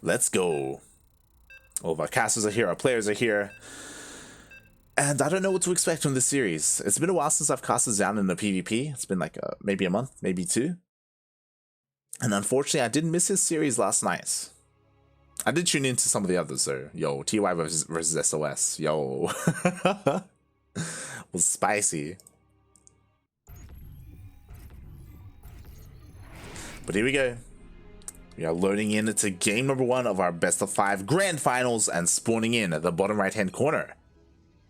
Let's go. All of our casters are here, our players are here. And I don't know what to expect from this series. It's been a while since I've casted Zoun in a PvP. It's been like maybe a month, maybe two. And unfortunately, I didn't miss his series last night. I did tune into some of the others though. Yo, TY versus SOS. Yo. Was spicy. But here we go. We are loading in to game number 1 of our best of 5 grand finals and spawning in at the bottom right hand corner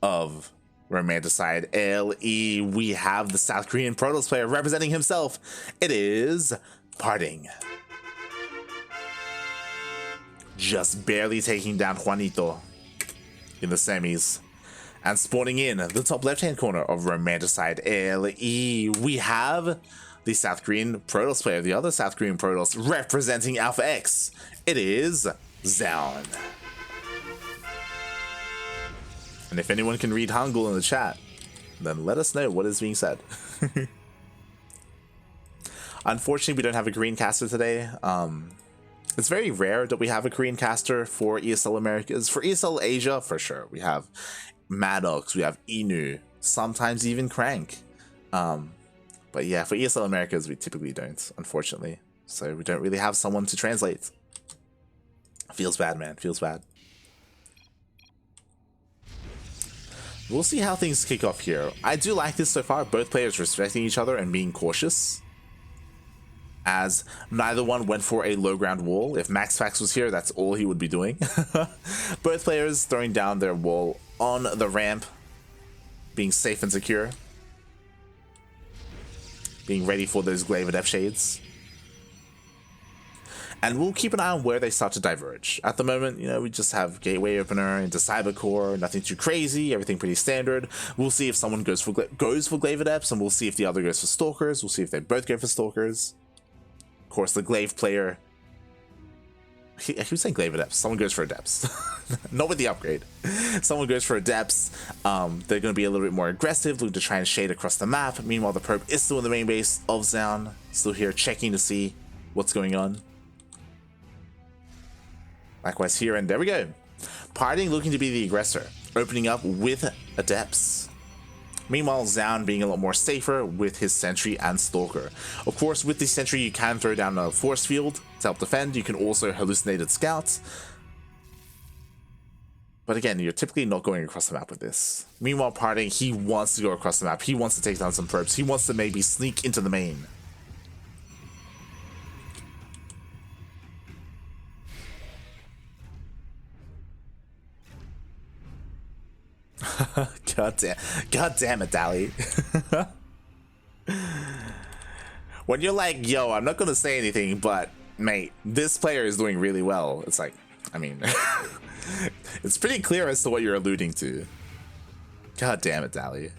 of Romanticide LE. We have the South Korean Pro Tour player representing himself. It is PartinG. Just barely taking down Juanito in the semis. And spawning in the top left hand corner of Romanticide LE. We have the South Korean Pro Tour player, the other South Korean Pro Tour representing Alpha X. It is Zoun. And if anyone can read Hangul in the chat, then let us know what is being said. Unfortunately, we don't have a Korean caster today. It's very rare that we have a Korean caster for ESL Americas. For ESL Asia, for sure. We have Maddox, we have Inu, sometimes even Crank. But yeah, for ESL Americas, we typically don't, unfortunately. So we don't really have someone to translate. Feels bad, man. Feels bad. We'll see how things kick off here. I do like this so far. Both players respecting each other and being cautious, as neither one went for a low ground wall. If MaxFax was here, that's all he would be doing. Both players throwing down their wall on the ramp, being safe and secure, being ready for those glaive adept shades. And we'll keep an eye on where they start to diverge. At the moment, you know, we just have Gateway Opener into Cybercore, nothing too crazy, everything pretty standard. We'll see if someone goes for glaive adepts, and we'll see if the other goes for stalkers. We'll see if they both go for stalkers. Of course, the glaive player, he was saying glaive adepts. Someone goes for adepts. Not with the upgrade. Someone goes for adepts. They're going to be a little bit more aggressive, looking to try and shade across the map. Meanwhile, the probe is still in the main base of Zoun, still here checking to see what's going on. Likewise here, and there we go. PartinG looking to be the aggressor, opening up with adepts. Meanwhile, Zoun being a lot more safer with his sentry and stalker. Of course, with the sentry, you can throw down a force field to help defend. You can also hallucinated scouts. But again, you're typically not going across the map with this. Meanwhile, PartinG, he wants to go across the map. He wants to take down some probes. He wants to maybe sneak into the main. God damn it, Dally. When you're like, yo, I'm not gonna say anything, but mate, this player is doing really well. It's like, I mean, it's pretty clear as to what you're alluding to. God damn it, Dally.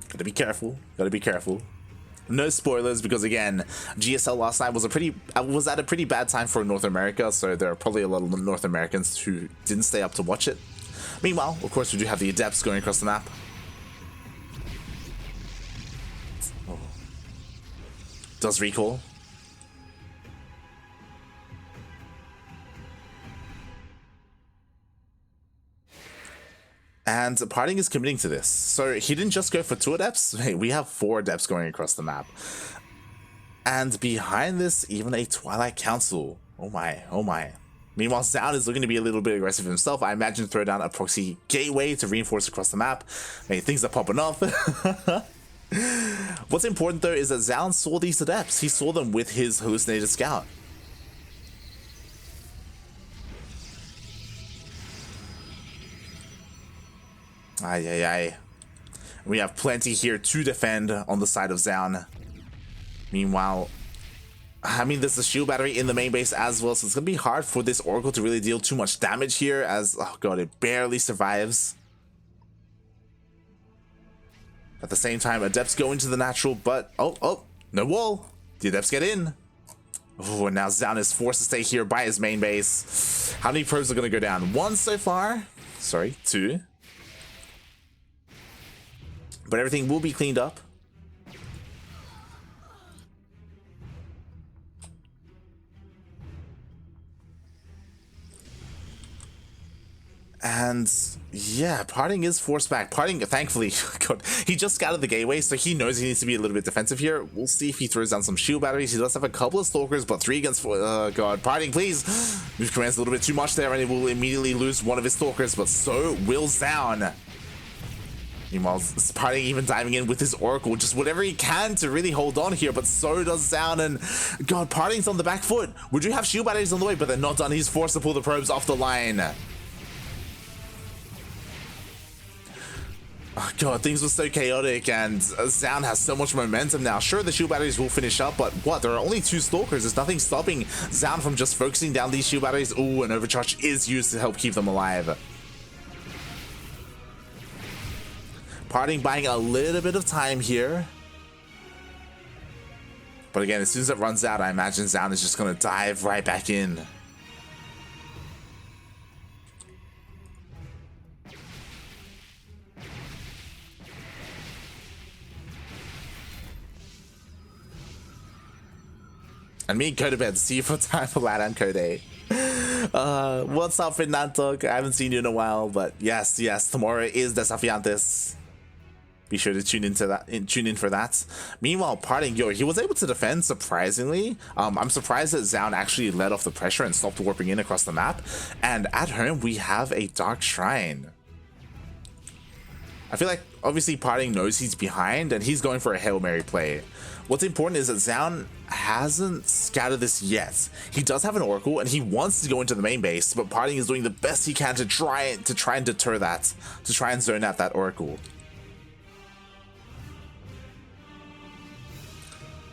Gotta be careful. Gotta be careful. No spoilers, because again, GSL last night was at a pretty bad time for North America, so there are probably a lot of North Americans who didn't stay up to watch it. Meanwhile, of course, we do have the adepts going across the map. Oh. Does recall. And PartinG is committing to this. So he didn't just go for 2 adepts. Hey, we have 4 adepts going across the map. And behind this, even a Twilight Council. Oh my, oh my. Meanwhile, Zoun is looking to be a little bit aggressive himself. I imagine throw down a proxy gateway to reinforce across the map. Hey, things are popping off. What's important though is that Zoun saw these adepts. He saw them with his hallucinated scout. Ay, ay, ay. We have plenty here to defend on the side of Zoun. Meanwhile, I mean, there's the shield battery in the main base as well, so it's going to be hard for this Oracle to really deal too much damage here, as, oh god, it barely survives. At the same time, Adepts go into the natural, but, oh, no wall. The Adepts get in. Oh, and now Zoun is forced to stay here by his main base. How many probes are going to go down? 1 so far. Sorry, 2. But everything will be cleaned up. And yeah, PartinG is forced back. PartinG, thankfully, God, he just scouted the gateway, so he knows he needs to be a little bit defensive here. We'll see if he throws down some shield batteries. He does have a couple of stalkers, but 3 against 4. God, PartinG, please. Move commands a little bit too much there, and he will immediately lose one of his stalkers, but so will Zoun. Meanwhile, PartinG even diving in with his Oracle, just whatever he can to really hold on here, but so does Zoun, and God, PartinG's on the back foot. We do have shield batteries on the way, but they're not done. He's forced to pull the probes off the line. Oh God, things were so chaotic, and Zoun has so much momentum now. Sure, the shield batteries will finish up, but what? There are only 2 stalkers. There's nothing stopping Zoun from just focusing down these shield batteries. Ooh, an overcharge is used to help keep them alive. PartinG buying a little bit of time here. But again, as soon as it runs out, I imagine Zoun is just going to dive right back in. And me, go to bed. See you for time for Lad and Code. What's up, Fernando? I haven't seen you in a while, but yes, tomorrow is Desafiantes. Be sure to tune in for that. Meanwhile, PartinG, yo, he was able to defend surprisingly. I'm surprised that Zoun actually let off the pressure and stopped warping in across the map. And at home, we have a Dark Shrine. I feel like obviously PartinG knows he's behind, and he's going for a Hail Mary play. What's important is that Zoun hasn't scouted this yet. He does have an Oracle, and he wants to go into the main base, but PartinG is doing the best he can to try and deter that, to try and zone out that Oracle.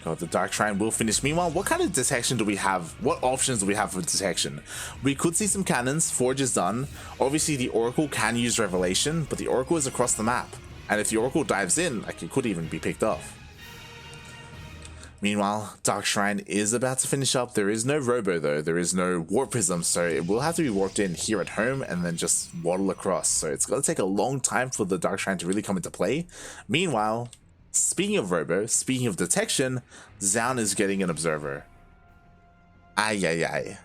God, the Dark Shrine will finish. Meanwhile, what kind of detection do we have? What options do we have for detection? We could see some cannons. Forge is done. Obviously, the Oracle can use Revelation, but the Oracle is across the map. And if the Oracle dives in, like, it could even be picked off. Meanwhile, Dark Shrine is about to finish up. There is no Robo, though. There is no Warp Prism, so it will have to be warped in here at home and then just waddle across. So it's going to take a long time for the Dark Shrine to really come into play. Meanwhile, speaking of Robo, speaking of detection, Zoun is getting an Observer. Ay, ay, ay.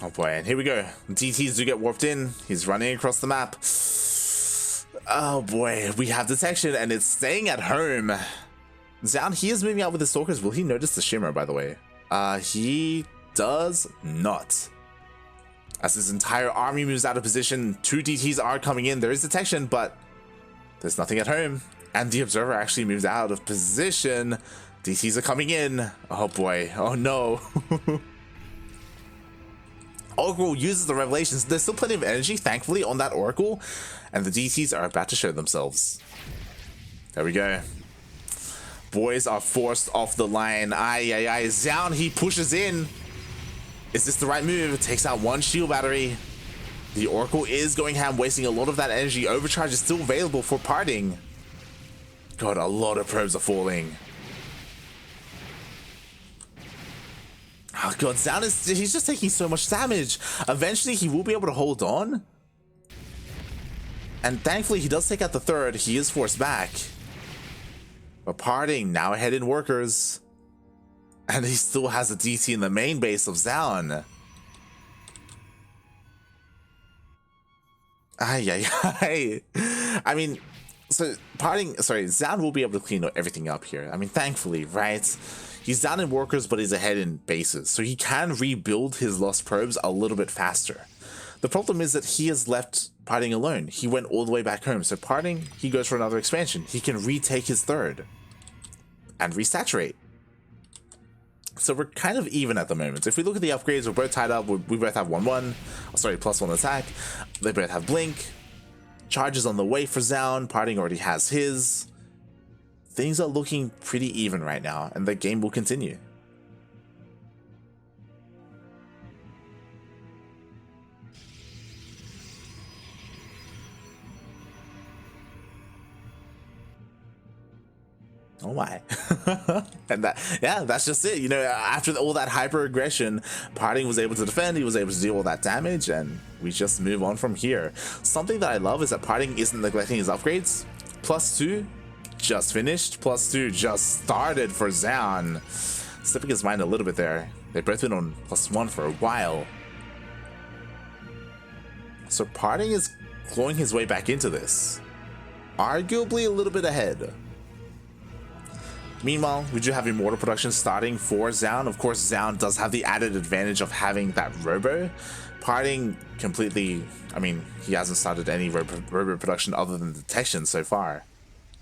Oh boy, and here we go. DTs do get warped in. He's running across the map. Oh boy, we have detection, and it's staying at home. Zoun, he is moving out with the Stalkers. Will he notice the Shimmer, by the way? He does not. As his entire army moves out of position, 2 DTs are coming in. There is detection, but there's nothing at home. And the Observer actually moves out of position. DTs are coming in. Oh boy, oh no. Oracle uses the Revelations. There's still plenty of energy, thankfully, on that Oracle. And the DTs are about to show themselves. There we go. Boys are forced off the line. Ay, ay, ay. Zoun, he pushes in. Is this the right move? Takes out 1 shield battery. The Oracle is going ham, wasting a lot of that energy. Overcharge is still available for PartinG. God, a lot of probes are falling. Oh God, Zoun he's just taking so much damage. Eventually, he will be able to hold on. And thankfully, he does take out the 3rd. He is forced back. But PartinG now ahead in workers. And he still has a DT in the main base of Zoun. Ay, ay, ay. I mean, so Zoun will be able to clean everything up here. I mean, thankfully, right? He's down in workers, but he's ahead in bases, so he can rebuild his lost probes a little bit faster. The problem is that he has left PartinG alone. He went all the way back home, so PartinG, he goes for another expansion. He can retake his 3rd and resaturate. So we're kind of even at the moment. If we look at the upgrades, we're both tied up. We both have 1/1. Oh, sorry, +1 attack. They both have blink. Charges on the way for Zoun. PartinG already has his. Things are looking pretty even right now, and the game will continue. Oh my. And that's just it. You know, after all that hyper aggression, PartinG was able to defend, he was able to deal all that damage, and we just move on from here. Something that I love is that PartinG isn't neglecting his upgrades. +2 just finished. +2 just started for Zoun. Slipping his mind a little bit there. They've both been on +1 for a while. So PartinG is clawing his way back into this. Arguably a little bit ahead. Meanwhile, we do have Immortal production starting for Zoun. Of course, Zoun does have the added advantage of having that Robo. PartinG completely, I mean, he hasn't started any Robo production other than detection so far.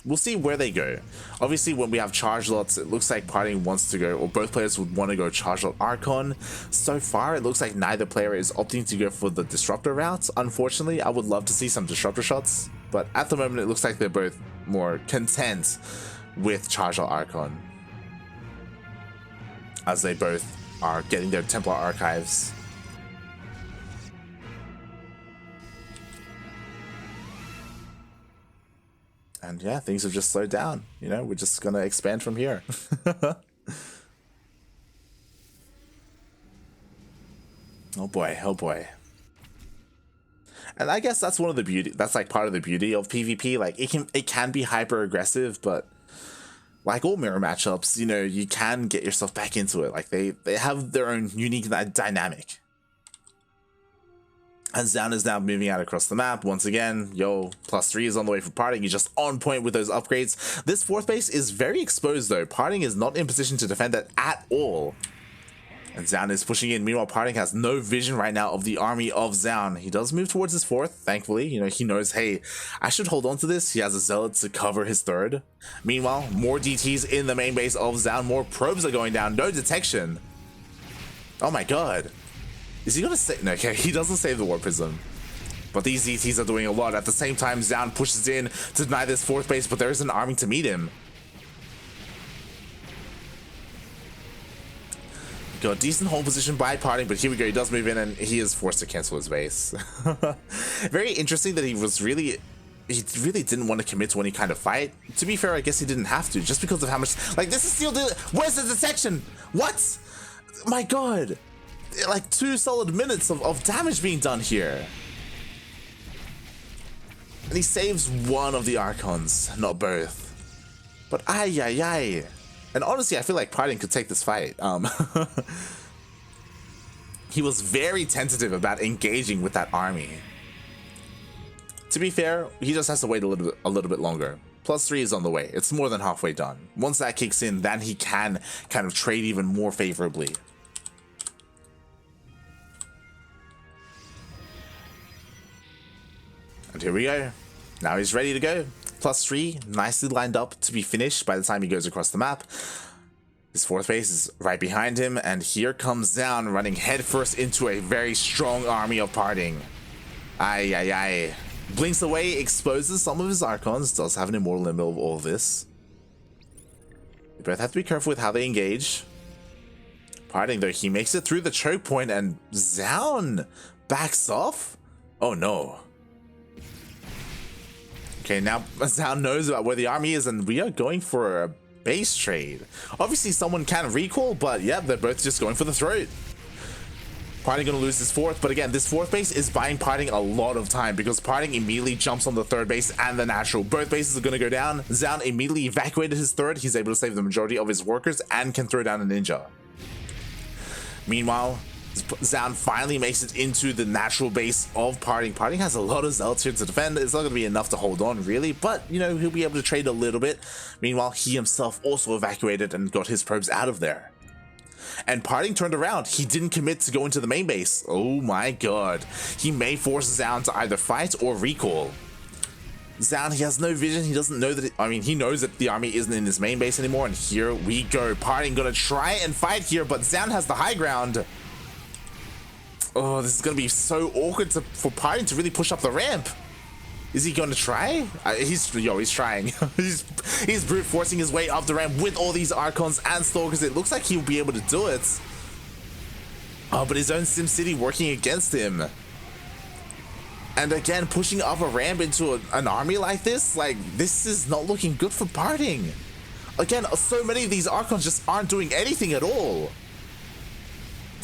We'll see where they go. Obviously, when we have charge lots, it looks like PartinG wants to go, or both players would want to go charge lot Archon. So far, it looks like neither player is opting to go for the Disruptor route. Unfortunately, I would love to see some Disruptor shots, but at the moment, it looks like they're both more content with charge lot Archon, as they both are getting their Templar archives. And yeah, things have just slowed down. You know, we're just gonna expand from here. Oh boy, oh boy. And I guess that's one of the beauty. That's like part of the beauty of PvP. Like it can be hyper aggressive, but like all mirror matchups, you know, you can get yourself back into it. Like they have their own unique dynamic. And Zoun is now moving out across the map. Once again, +3 is on the way for PartinG. He's just on point with those upgrades. This fourth base is very exposed though. PartinG is not in position to defend that at all. And Zoun is pushing in. Meanwhile, PartinG has no vision right now of the army of Zoun. He does move towards his fourth, thankfully. You know, he knows, hey, I should hold on to this. He has a Zealot to cover his third. Meanwhile, more DTs in the main base of Zoun. More probes are going down. No detection. Oh my god. Is he gonna save? No, okay, he doesn't save the Warp Prism. But these DTs are doing a lot. At the same time, Zoun pushes in to deny this fourth base, but there is an army to meet him. Got a decent hold position by PartinG, but here we go. He does move in, and he is forced to cancel his base. Very interesting that he really didn't want to commit to any kind of fight. To be fair, I guess he didn't have to, just because of how much. Like, this is still. Where's the detection? What? My god. Like 2 solid minutes of damage being done here. And he saves one of the Archons, not both. But ay. And honestly, I feel like PartinG could take this fight. He was very tentative about engaging with that army. To be fair, he just has to wait a little bit longer. +3 is on the way. It's more than halfway done. Once that kicks in, then he can kind of trade even more favorably. And here we go. Now he's ready to go. +3, nicely lined up to be finished by the time he goes across the map. His fourth base is right behind him, and here comes Zoun running headfirst into a very strong army of PartinG. Ay. Blinks away, exposes some of his Archons, does have an Immortal in the middle of all of this. They both have to be careful with how they engage. PartinG, though, he makes it through the choke point, and Zoun backs off? Oh no. Okay, now Zoun knows about where the army is, and we are going for a base trade. Obviously, someone can recall, but yeah, they're both just going for the throat. PartinG gonna lose his fourth, but again, this fourth base is buying PartinG a lot of time because PartinG immediately jumps on the third base and the natural. Both bases are gonna go down. Zoun immediately evacuated his third. He's able to save the majority of his workers and can throw down a ninja. Meanwhile, Zoun finally makes it into the natural base of PartinG. PartinG has a lot of Zealots here to defend. It's not going to be enough to hold on, really, but, you know, he'll be able to trade a little bit. Meanwhile, he himself also evacuated and got his probes out of there. And PartinG turned around. He didn't commit to go into the main base. Oh my god. He may force Zoun to either fight or recall. Zoun, he has no vision. He doesn't know that, he knows that the army isn't in his main base anymore, and here we go. PartinG gonna try and fight here, but Zoun has the high ground. Oh, this is going to be so awkward for PartinG to really push up the ramp. Is he going to try? He's trying. he's brute forcing his way up the ramp with all these Archons and Stalkers. It looks like he'll be able to do it. Oh, but his own SimCity working against him. And again, pushing up a ramp into an army like this, this is not looking good for PartinG. Again, so many of these Archons just aren't doing anything at all.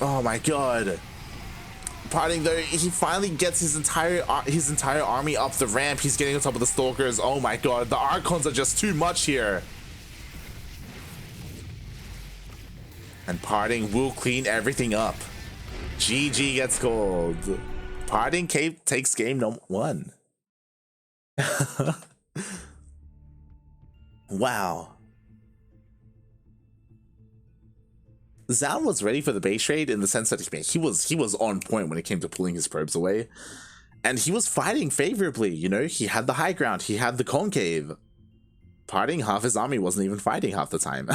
Oh my god. PartinG though, he finally gets his entire army up the ramp. He's getting on top of the Stalkers. Oh my god, the Archons are just too much here. And PartinG will clean everything up. GG gets called. PartinG takes game number 1. Wow. Zoun was ready for the base trade in the sense that he was on point when it came to pulling his probes away. And he was fighting favorably, you know, he had the high ground, he had the concave. PartinG, half his army wasn't even fighting half the time.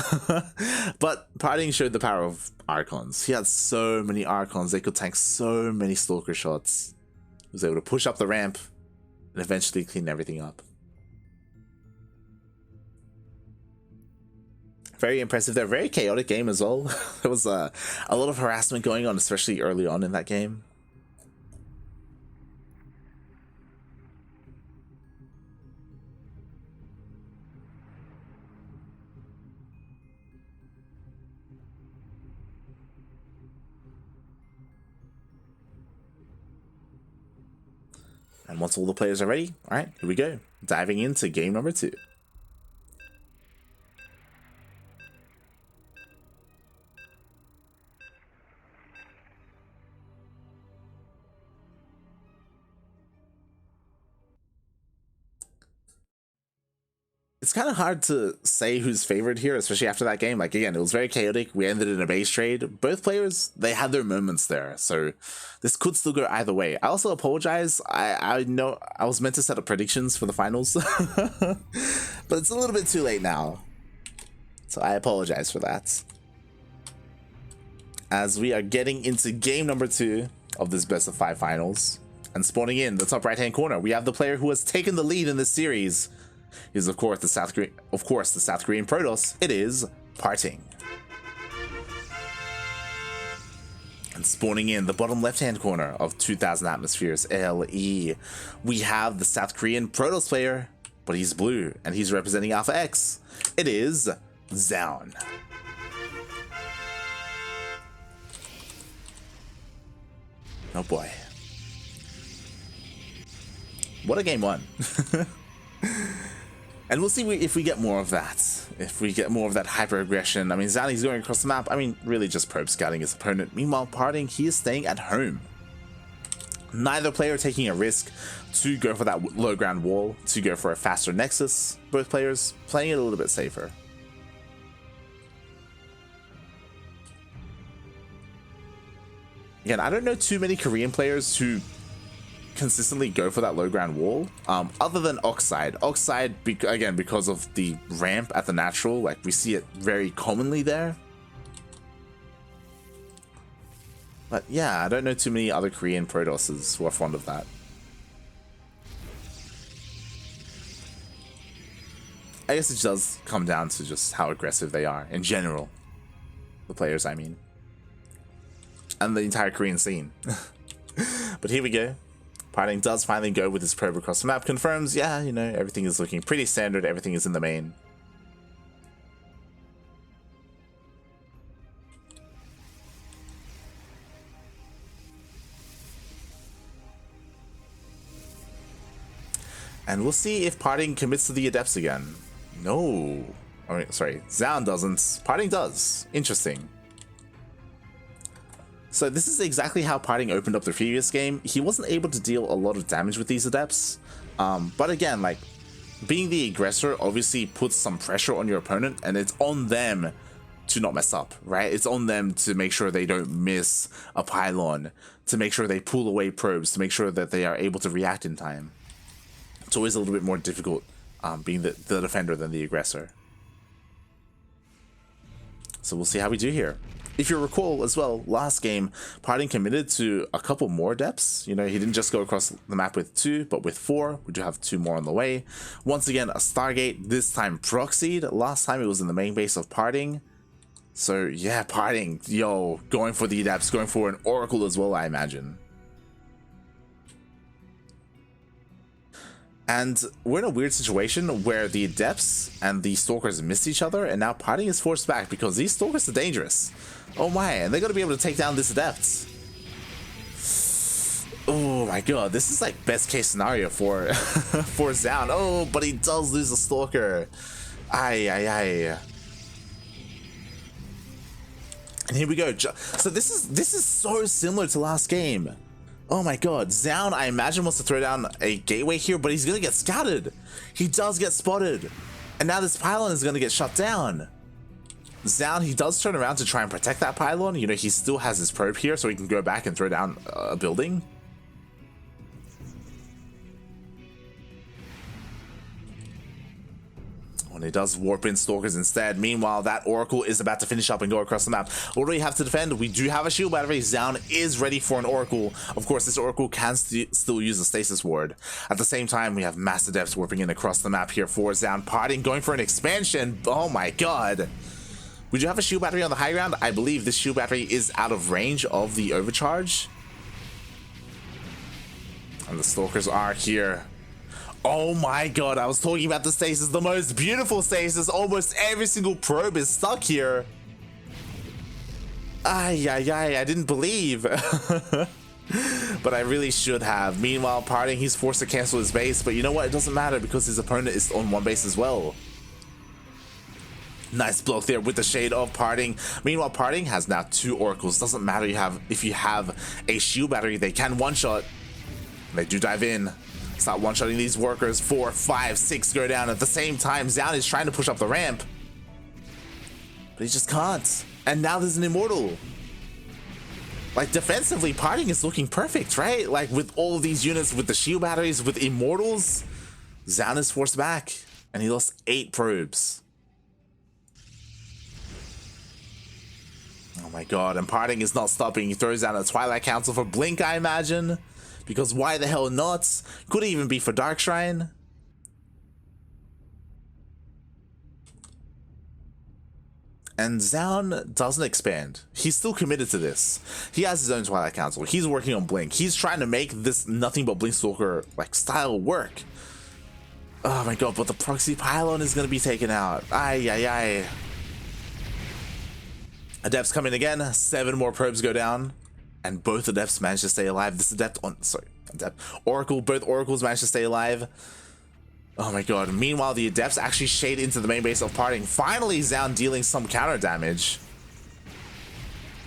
But PartinG showed the power of Archons. He had so many Archons, they could tank so many Stalker shots. He was able to push up the ramp and eventually clean everything up. Very impressive. They're a very chaotic game as well. There was a lot of harassment going on, especially early on in that game. And once all the players are ready, all right, here we go. Diving into game number 2. It's kind of hard to say who's favored here, especially after that game. Like, again, it was very chaotic. We ended in a base trade. Both players, they had their moments there. So this could still go either way. I also apologize. I know I was meant to set up predictions for the finals, but it's a little bit too late now. So I apologize for that. As we are getting into game number 2 of this best of 5 finals. And spawning in the top right-hand corner, we have the player who has taken the lead in this series. Is of course the South Korean Protoss. It is PartinG. And spawning in the bottom left-hand corner of 2000 atmospheres LE, we have the South Korean Protoss player, but he's blue and he's representing Alpha X. It is Zoun. Oh boy. What a game 1. And we'll see if we get more of that. If we get more of that hyper-aggression. I mean, Zoun's going across the map. I mean, really just probe scouting his opponent. Meanwhile, PartinG, he is staying at home. Neither player taking a risk to go for that low ground wall, to go for a faster nexus. Both players playing it a little bit safer. Again, I don't know too many Korean players who consistently go for that low ground wall, other than Oxide. Oxide, again, because of the ramp at the natural, like we see it very commonly there. But yeah, I don't know too many other Korean Protosses who are fond of that. I guess it does come down to just how aggressive they are in general. The players, I mean. And the entire Korean scene. But here we go. PartinG does finally go with his probe across the map. Confirms, yeah, you know, everything is looking pretty standard. Everything is in the main. And we'll see if PartinG commits to the Adepts again. No. I mean, sorry, Zoun doesn't. PartinG does. Interesting. So this is exactly how PartinG opened up the previous game. He wasn't able to deal a lot of damage with these Adepts. But again, like, being the aggressor obviously puts some pressure on your opponent, and it's on them to not mess up, right? It's on them to make sure they don't miss a pylon, to make sure they pull away probes, to make sure that they are able to react in time. It's always a little bit more difficult being the defender than the aggressor. So we'll see how we do here. If you recall as well, last game, PartinG committed to a couple more depths. You know, he didn't just go across the map with 2, but with 4. We do have 2 more on the way. Once again, a Stargate, this time proxied. Last time it was in the main base of PartinG. So yeah, PartinG, yo, going for the Adepts, going for an Oracle as well, I imagine. And we're in a weird situation where the Adepts and the Stalkers missed each other, and now PartinG is forced back because these Stalkers are dangerous. Oh my, and they're going to be able to take down this Adepts. my god, this is like best case scenario for for Zoun. Oh, but he does lose a Stalker. Aye, aye, aye. And here we go. So this is so similar to last game. Oh my god, Zoun, I imagine, wants to throw down a gateway here, but he's gonna get scouted. He does get spotted. And now this pylon is gonna get shut down. Zoun, he does turn around to try and protect that pylon. You know, he still has his probe here, so he can go back and throw down a building. When he does warp in Stalkers instead. Meanwhile, that Oracle is about to finish up and go across the map. What do we have to defend? We do have a shield battery. Zoun is ready for an Oracle. Of course, this Oracle can still use a stasis ward. At the same time, we have Master Depths warping in across the map here for Zoun. PartinG going for an expansion. Oh my god. We do have a shield battery on the high ground. I believe this shield battery is out of range of the overcharge. And the Stalkers are here. Oh my god, I was talking about the stasis, the most beautiful stasis. Almost every single probe is stuck here. Ay, ay, ay, I didn't believe. But I really should have. Meanwhile, PartinG, he's forced to cancel his base, but you know what? It doesn't matter because his opponent is on one base as well. Nice block there with the shade of PartinG. Meanwhile, PartinG has now 2 oracles. Doesn't matter if you have a shield battery, they can one-shot. They do dive in. Start one-shotting these workers. 4, 5, 6 go down at the same time. Zoun is trying to push up the ramp, but he just can't. And now there's an immortal. Like, defensively, PartinG is looking perfect, right? Like, with all of these units, with the shield batteries, with immortals, Zoun is forced back, and he lost 8 probes. Oh my god, and PartinG is not stopping. He throws down a Twilight Council for Blink, I imagine. Because why the hell not? Could even be for Dark Shrine. And Zoun doesn't expand. He's still committed to this. He has his own Twilight Council. He's working on Blink. He's trying to make this nothing but Blink Stalker like style work. Oh my god, but the proxy pylon is gonna be taken out. Ay, ay, ay. Adepts come in again. 7 more probes go down. And both Adepts manage to stay alive. This Adept on, sorry, Adept. Oracle, both Oracles manage to stay alive. Oh my god. Meanwhile, the Adepts actually shade into the main base of PartinG. Finally, Zoun dealing some counter damage.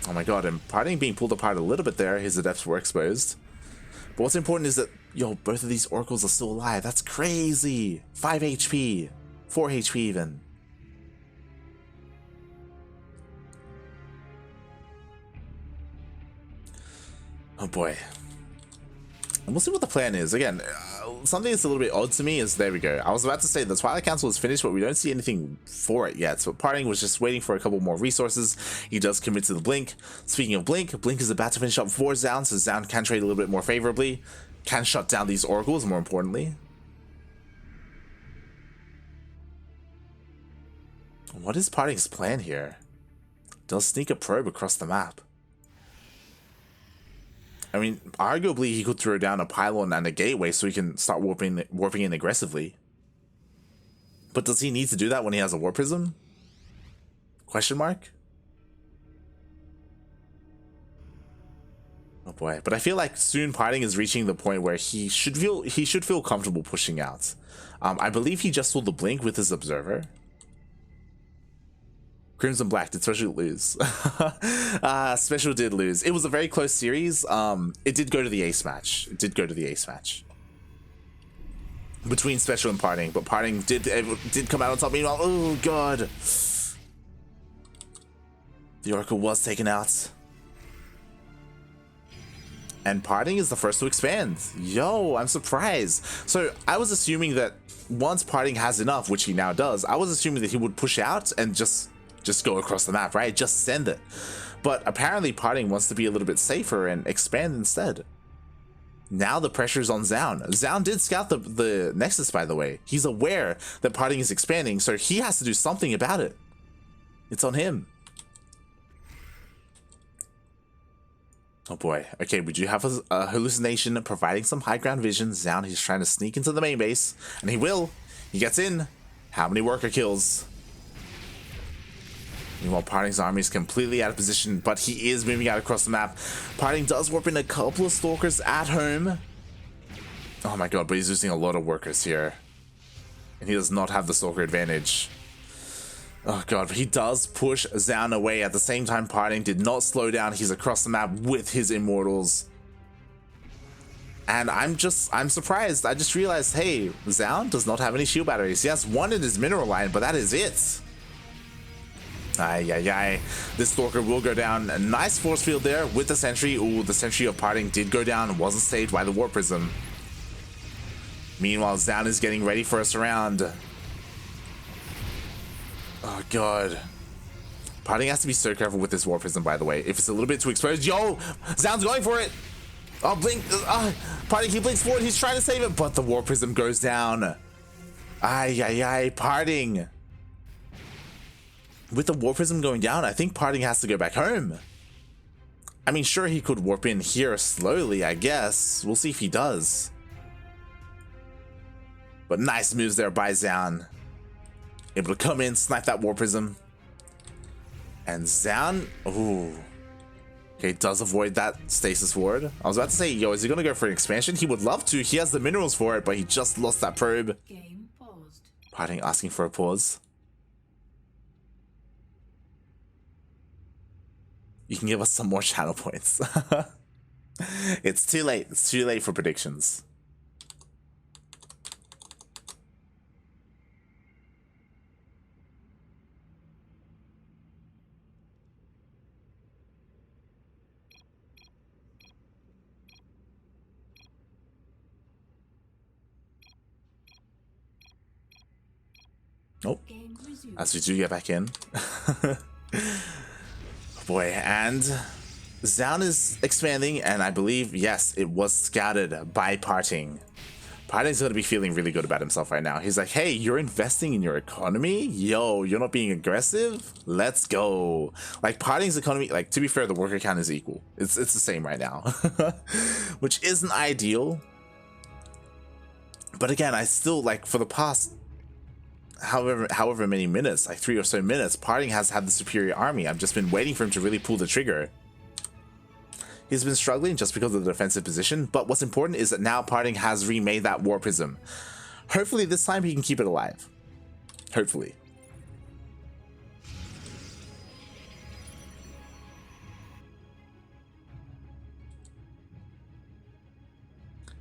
Oh my god, and PartinG being pulled apart a little bit there. His Adepts were exposed. But what's important is that, yo, both of these Oracles are still alive. That's crazy. 5 HP. 4 HP even. Oh boy. And we'll see what the plan is. Again, something that's a little bit odd to me is, there we go. I was about to say the Twilight Council is finished, but we don't see anything for it yet. So PartinG was just waiting for a couple more resources. He does commit to the Blink. Speaking of Blink, Blink is about to finish up for Zoun, so Zoun can trade a little bit more favorably. Can shut down these Oracles, more importantly. What is PartinG's plan here? Does sneak a probe across the map. I mean, arguably he could throw down a pylon and a gateway so he can start warping in aggressively. But does he need to do that when he has a warp prism? Question mark? Oh boy, but I feel like soon PartinG is reaching the point where he should feel comfortable pushing out. I believe he just saw the Blink with his observer. Crimson Black did Special lose. Special did lose. It was a very close series. It did go to the ace match. It did go to the ace match between Special and PartinG, but PartinG did come out on top. Meanwhile, oh god, the Oracle was taken out, and PartinG is the first to expand. Yo, I'm surprised. So I was assuming that once PartinG has enough, which he now does, I was assuming that he would push out and just go across the map, right? Just send it. But apparently PartinG wants to be a little bit safer and expand instead. Now the pressure is on Zoun. Zoun did scout the Nexus, by the way. He's aware that PartinG is expanding, so he has to do something about it. It's on him. Oh boy. Okay, we do have a hallucination providing some high ground vision. Zoun, he's trying to sneak into the main base, and he will. He gets in. How many worker kills? Meanwhile, PartinG's army is completely out of position, but he is moving out across the map. PartinG does warp in a couple of Stalkers at home. Oh my god, but he's losing a lot of workers here. And he does not have the Stalker advantage. Oh god, but he does push Zoun away. At the same time, PartinG did not slow down. He's across the map with his Immortals. And I'm surprised. I just realized, hey, Zoun does not have any shield batteries. He has one in his mineral line, but that is it. Ay. This Stalker will go down. A nice force field there with the sentry. Ooh, the sentry of PartinG did go down. Wasn't saved by the Warp Prism. Meanwhile, Zoun is getting ready for a surround. Oh god. PartinG has to be so careful with this Warp Prism, by the way. If it's a little bit too exposed, yo, Zoun's going for it. Oh, blink. PartinG, he blinks forward. He's trying to save it, but the Warp Prism goes down. Ay. PartinG. With the Warp Prism going down, I think PartinG has to go back home. I mean, sure, he could warp in here slowly, I guess. We'll see if he does. But nice moves there by Zoun. Able to come in, snipe that Warp Prism. And Zoun, ooh. Okay, does avoid that stasis ward. I was about to say, yo, is he gonna go for an expansion? He would love to. He has the minerals for it, but he just lost that probe. Game paused. PartinG asking for a pause. You can give us some more channel points. It's too late. It's too late for predictions. Nope. As we do get back in. Boy, and Zoun is expanding, and I believe, yes, it was scouted by PartinG. PartinG's gonna be feeling really good about himself right now. He's like, hey, you're investing in your economy? Yo, you're not being aggressive? Let's go. Like, PartinG's economy, like, to be fair, the worker count is equal. It's the same right now. Which isn't ideal. But again, I still, like, for the past however many minutes, like 3 or so minutes, PartinG has had the superior army. I've just been waiting for him to really pull the trigger. He's been struggling just because of the defensive position, but what's important is that now PartinG has remade that Warp Prism. Hopefully this time he can keep it alive. Hopefully.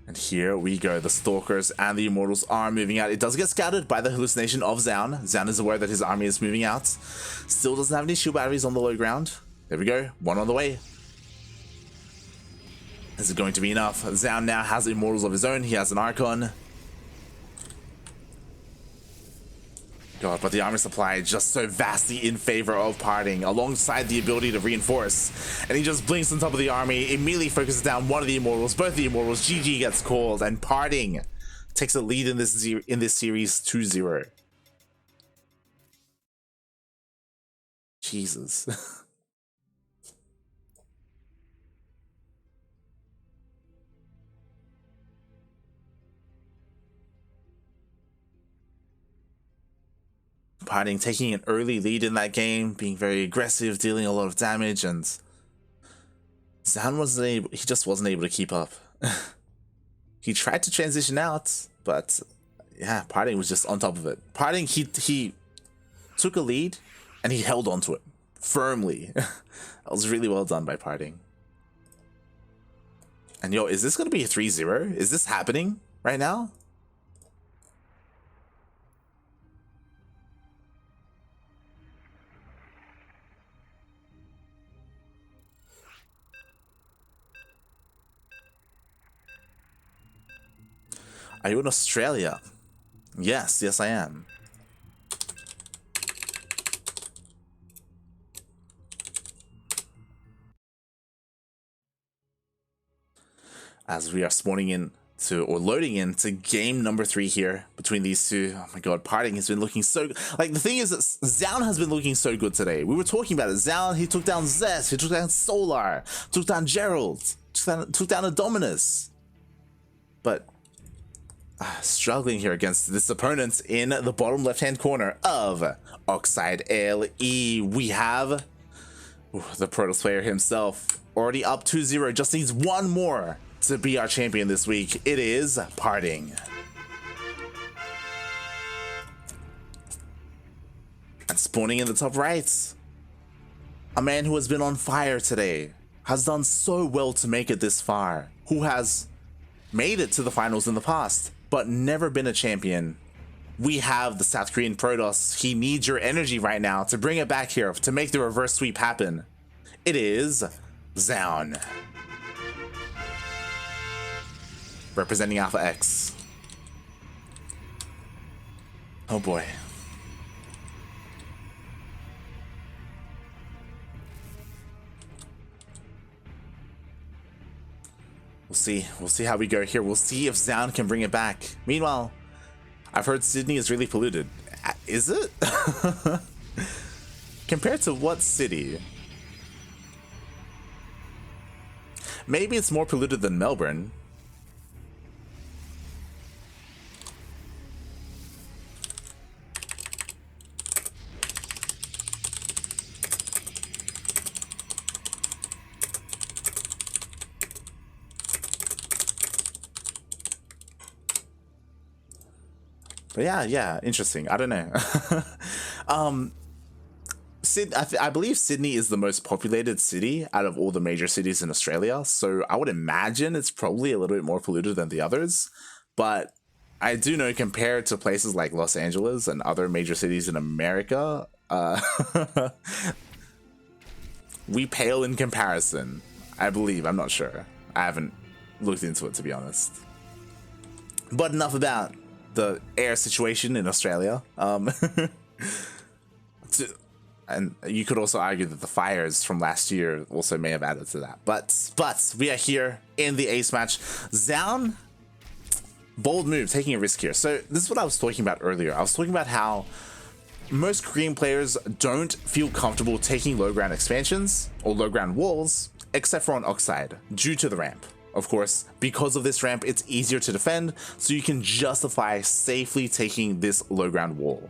And here we go. The Stalkers and the Immortals are moving out. It does get scouted by the hallucination of Zoun. Zoun is aware that his army is moving out. Still doesn't have any shield batteries on the low ground. There we go. One on the way. Is it going to be enough? Zoun now has Immortals of his own. He has an Archon. God, but the armor supply is just so vastly in favor of PartinG, alongside the ability to reinforce. And he just blinks on top of the army, immediately focuses down one of the Immortals, both the Immortals. GG gets called, and PartinG takes a lead in this series 2-0. Jesus. PartinG taking an early lead in that game, being very aggressive, dealing a lot of damage, and Zoun he just wasn't able to keep up. He tried to transition out, but yeah, PartinG was just on top of it. PartinG, he took a lead and he held onto it firmly. That was really well done by PartinG. And yo, is this gonna be a 3-0? Is this happening right now? Are you in Australia? Yes, I am. As we are spawning in or loading into game number 3 here between these two. Oh my god, PartinG has been looking so good. Like, the thing is that Zoun has been looking so good today. We were talking about it. Zoun, he took down Zest, he took down Solar, took down Gerald, took down Adominus. But struggling here against this opponent in the bottom left-hand corner of Oxide LE. We have the Protoss player himself already up 2-0. Just needs one more to be our champion this week. It is PartinG. And spawning in the top right, a man who has been on fire today, has done so well to make it this far, who has made it to the finals in the past, but never been a champion. We have the South Korean Protoss. He needs your energy right now to bring it back here, to make the reverse sweep happen. It is Zoun, representing Alpha X. Oh boy. We'll see how we go here. We'll see if Zoun can bring it back. Meanwhile, I've heard Sydney is really polluted. Is it? Compared to what city? Maybe it's more polluted than Melbourne. But yeah, interesting. I don't know. I believe Sydney is the most populated city out of all the major cities in Australia, so I would imagine it's probably a little bit more polluted than the others. But I do know, compared to places like Los Angeles and other major cities in America, we pale in comparison. I believe. I'm not sure. I haven't looked into it, to be honest. But enough about the air situation in Australia. And you could also argue that the fires from last year also may have added to that. But we are here in the ace match. Zoun, bold move, taking a risk here. So this is what I was talking about earlier. I was talking about how most Korean players don't feel comfortable taking low ground expansions or low ground walls, except for on Oxide, due to the ramp. Of course, because of this ramp, it's easier to defend, so you can justify safely taking this low ground wall.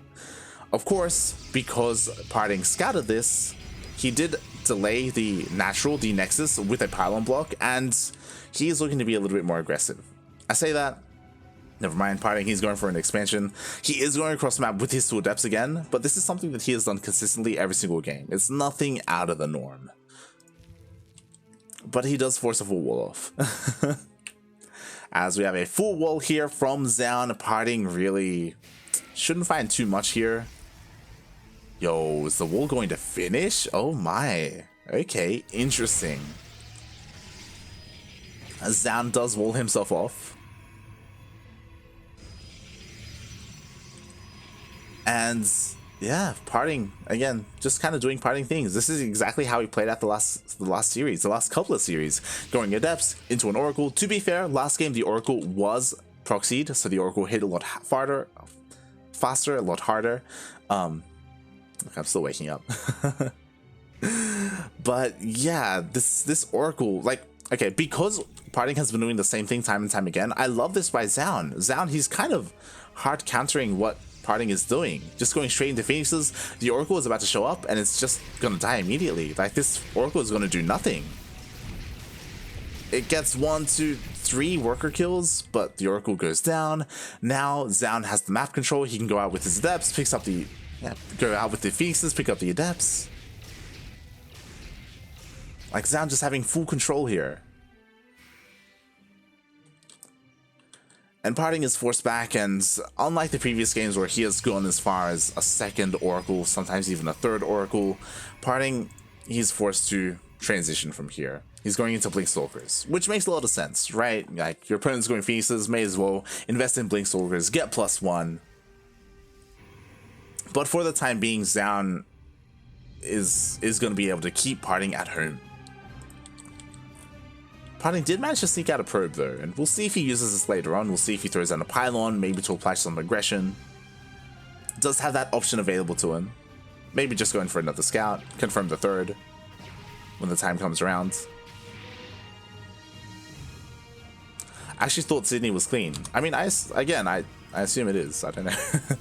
Of course, because PartinG scouted this, he did delay the Nexus with a pylon block, and he is looking to be a little bit more aggressive. I say that, never mind, PartinG, he's going for an expansion. He is going across the map with his 2 adepts again, but this is something that he has done consistently every single game. It's nothing out of the norm. But he does force a full wall off. As we have a full wall here from Zoun. PartinG really shouldn't find too much here. Yo, is the wall going to finish? Oh my. Okay, interesting. Zoun does wall himself off. And yeah, PartinG, again, just kind of doing PartinG things. This is exactly how he played out the last series, the last couple of series. Going Adepts into an Oracle. To be fair, last game the Oracle was proxied, so the Oracle hit a lot faster, a lot harder. I'm still waking up. But yeah, this Oracle, like, okay, because PartinG has been doing the same thing time and time again, I love this by Zoun. Zoun, he's kind of hard countering what PartinG is doing, just going straight into Phoenixes. The Oracle is about to show up and it's just gonna die immediately. Like, this Oracle is gonna do nothing. It gets 1, 2, 3 worker kills, but the Oracle goes down. Now Zoun has the map control. He can go out with his adepts, picks up the go out with the Phoenixes, pick up the adepts. Like, Zoun just having full control here. And PartinG is forced back, and unlike the previous games where he has gone as far as a 2nd Oracle, sometimes even a 3rd Oracle, PartinG, he's forced to transition from here. He's going into Blinkstalkers, which makes a lot of sense, right? Like, your opponent's going Phoenixes, may as well invest in Blinkstalkers, get +1. But for the time being, Zoun is going to be able to keep PartinG at home. PartinG did manage to sneak out a probe though, and we'll see if he uses this later on. We'll see if he throws down a pylon, maybe to apply some aggression. Does have that option available to him. Maybe just going for another scout, confirm the 3rd when the time comes around. I actually thought Sydney was clean. I mean, I assume it is. I don't know.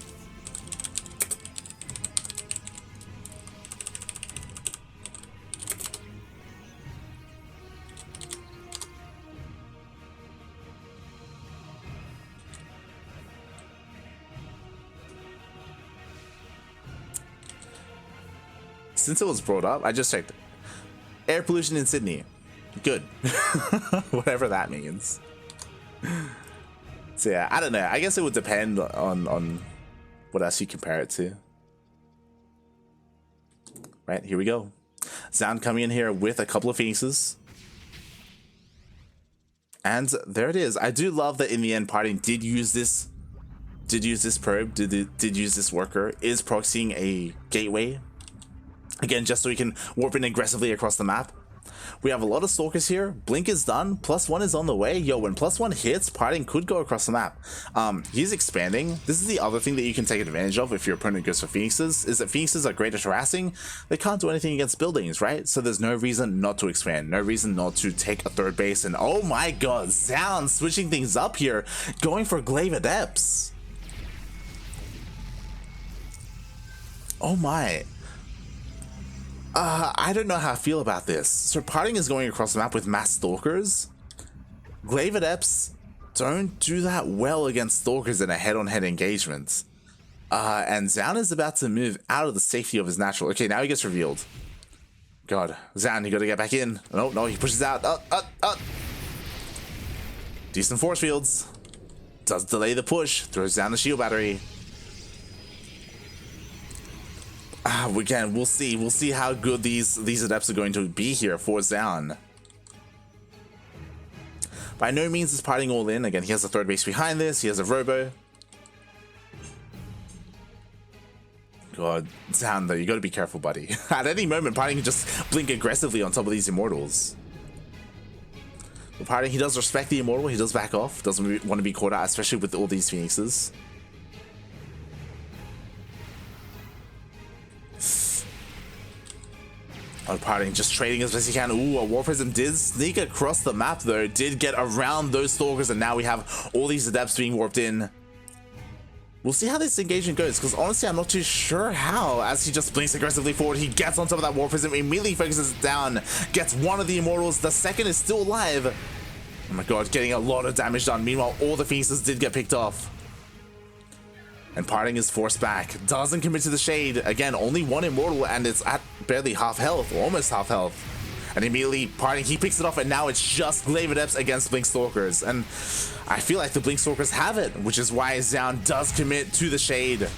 since it was brought up, I just checked. Air pollution in Sydney. Good. Whatever that means. So yeah, I don't know. I guess it would depend on what else you compare it to. Right, here we go. Zoun coming in here with a couple of Phoenixes. And there it is. I do love that in the end, PartinG did use this probe, did use this worker, is proxying a gateway. Again, just so we can warp in aggressively across the map. We have a lot of Stalkers here. Blink is done. +1 is on the way. Yo, when +1 hits, PartinG could go across the map. He's expanding. This is the other thing that you can take advantage of if your opponent goes for Phoenixes, is that Phoenixes are great at harassing. They can't do anything against buildings, right? So there's no reason not to expand. No reason not to take a third base. And oh my god, Zoun switching things up here. Going for Glaive Adepts. Oh my. I don't know how I feel about this. So PartinG is going across the map with mass Stalkers. Glaive Adepts don't do that well against Stalkers in a head-on-head engagement. And Zoun is about to move out of the safety of his natural. Okay, now he gets revealed. God, Zoun, you gotta get back in. No, he pushes out. Decent force fields. Does delay the push. Throws down the shield battery. Again, we'll see. We'll see how good these adepts are going to be here for Zoun. By no means is PartinG all in. Again, he has a third base behind this. He has a robo. God, Zoun though, you got to be careful, buddy. At any moment, PartinG can just blink aggressively on top of these immortals. But PartinG, he does respect the immortal. He does back off. Doesn't want to be caught out, especially with all these Phoenixes. PartinG just trading as best he can. Ooh, a War Prism did sneak across the map though. Did get around those Stalkers, and now we have all these Adepts being warped in. We'll see how this engagement goes, because honestly I'm not too sure how. As he just blinks aggressively forward, he gets on top of that War Prism, immediately focuses it down, gets one of the Immortals. The second is still alive. Oh my god, getting a lot of damage done. Meanwhile, all the Phoenixes did get picked off. And PartinG is forced back. Doesn't commit to the shade. Again, only one Immortal, and it's at barely half health, or almost half health. And immediately, PartinG, he picks it off, and now it's just Glaive Adepts against Blink Stalkers. And I feel like the Blink Stalkers have it, which is why Zoun does commit to the shade.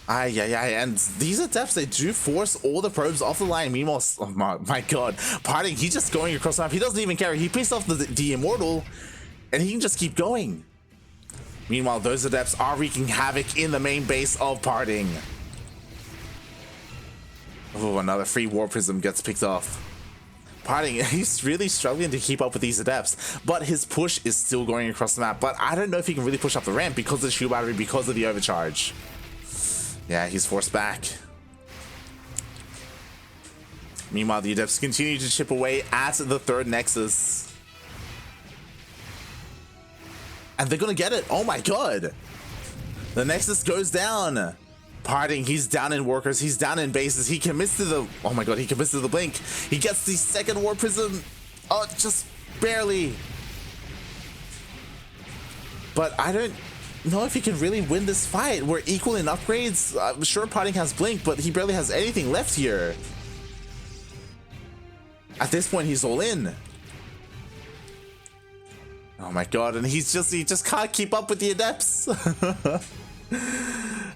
And these Adepts, they do force all the probes off the line. Meanwhile, oh my god, PartinG, he's just going across the map. He doesn't even care. He picks off the Immortal, and he can just keep going. Meanwhile, those Adepts are wreaking havoc in the main base of PartinG. Oh, another free War Prism gets picked off. PartinG, he's really struggling to keep up with these Adepts, but his push is still going across the map. But I don't know if he can really push up the ramp because of the shield battery, because of the overcharge. Yeah, he's forced back. Meanwhile, the Adepts continue to chip away at the third Nexus. And they're gonna get it. Oh my god. The Nexus goes down. PartinG, he's down in workers. He's down in bases. He commits to the... Oh my god, he commits to the blink. He gets the second War Prism. Oh, just barely. But I don't know if he can really win this fight. We're equal in upgrades. I'm sure PartinG has blink, but he barely has anything left here. At this point, he's all in. Oh my god, and he just can't keep up with the Adepts.